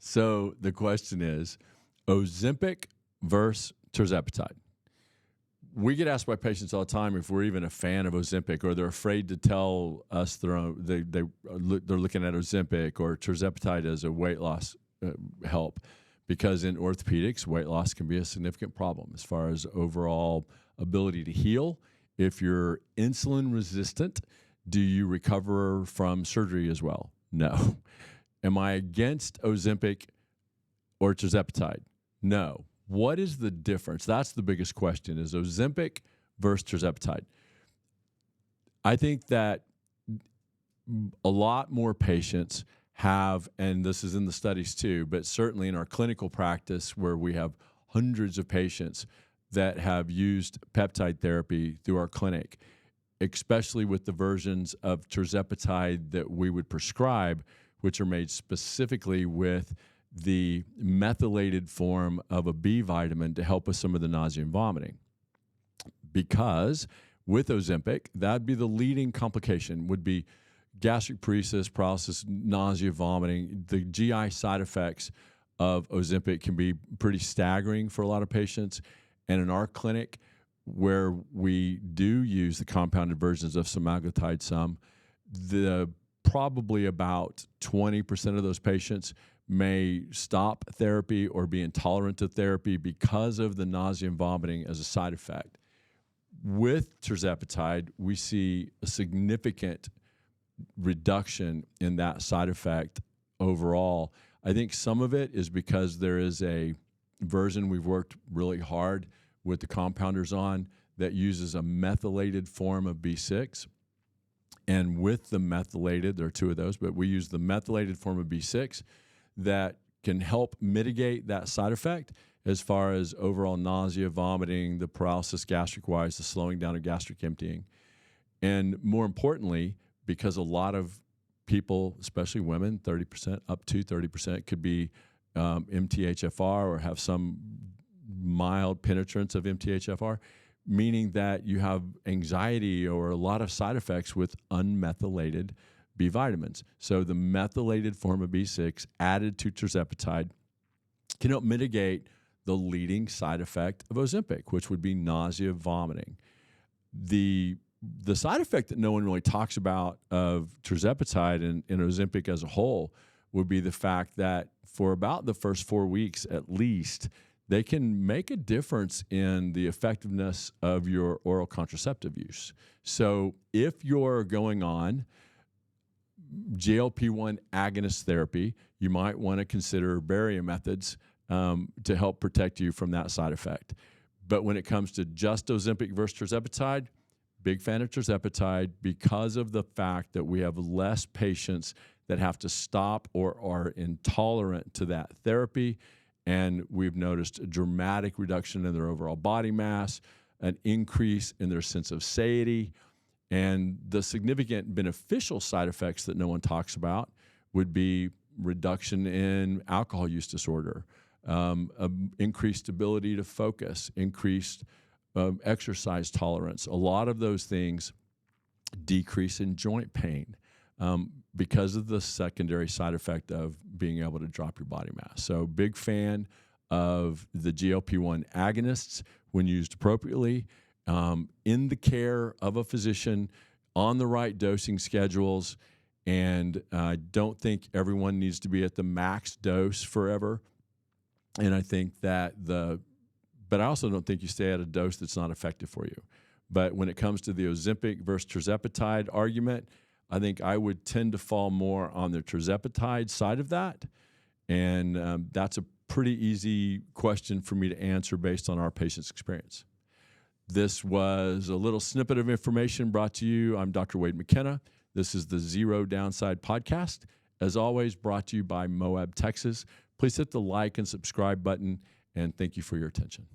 So the question is, Ozempic versus Tirzepatide. We get asked by patients all the time if we're even a fan of Ozempic, or they're afraid to tell us they're looking at Ozempic or Tirzepatide as a weight loss help, because in orthopedics, weight loss can be a significant problem as far as overall ability to heal. If you're insulin resistant, do you recover from surgery as well? No. Am I against Ozempic or Tirzepatide? No. What is the difference? That's the biggest question, is Ozempic versus Tirzepatide. I think that a lot more patients have, and this is in the studies too, but certainly in our clinical practice where we have hundreds of patients that have used peptide therapy through our clinic, especially with the versions of Tirzepatide that we would prescribe, which are made specifically with the methylated form of a B vitamin to help with some of the nausea and vomiting. Because with Ozempic, that'd be the leading complication, would be gastric paresis, paralysis, nausea, vomiting. The GI side effects of Ozempic can be pretty staggering for a lot of patients. And in our clinic, where we do use the compounded versions of semaglutide, probably about 20% of those patients may stop therapy or be intolerant to therapy because of the nausea and vomiting as a side effect. With Tirzepatide, we see a significant reduction in that side effect overall. I think some of it is because there is a version we've worked really hard with the compounders on that uses a methylated form of B6. And with the methylated, there are two of those, but we use the methylated form of B6 that can help mitigate that side effect as far as overall nausea, vomiting, the paralysis gastric-wise, the slowing down of gastric emptying. And more importantly, because a lot of people, especially women, 30%, up to 30%, could be MTHFR or have some mild penetrance of MTHFR, meaning that you have anxiety or a lot of side effects with unmethylated B vitamins. So the methylated form of B6 added to Tirzepatide can help mitigate the leading side effect of Ozempic, which would be nausea, vomiting. The side effect that no one really talks about of Tirzepatide and Ozempic as a whole would be the fact that for about the first 4 weeks at least, they can make a difference in the effectiveness of your oral contraceptive use. So if you're going on GLP-1 agonist therapy, you might want to consider barrier methods to help protect you from that side effect. But when it comes to just Ozempic versus Tirzepatide, big fan of Tirzepatide because of the fact that we have less patients that have to stop or are intolerant to that therapy. And we've noticed a dramatic reduction in their overall body mass, an increase in their sense of satiety, and the significant beneficial side effects that no one talks about would be reduction in alcohol use disorder, increased ability to focus, increased exercise tolerance. A lot of those things decrease in joint pain because of the secondary side effect of being able to drop your body mass. So big fan of the GLP-1 agonists when used appropriately, in the care of a physician, on the right dosing schedules. And I don't think everyone needs to be at the max dose forever. And I think that but I also don't think you stay at a dose that's not effective for you. But when it comes to the Ozempic versus Tirzepatide argument, I think I would tend to fall more on the Tirzepatide side of that. And that's a pretty easy question for me to answer based on our patient's experience. This was a little snippet of information brought to you. I'm Dr. Wade McKenna. This is the Zero Downside Podcast. As always, brought to you by Moab, Texas. Please hit the like and subscribe button, and thank you for your attention.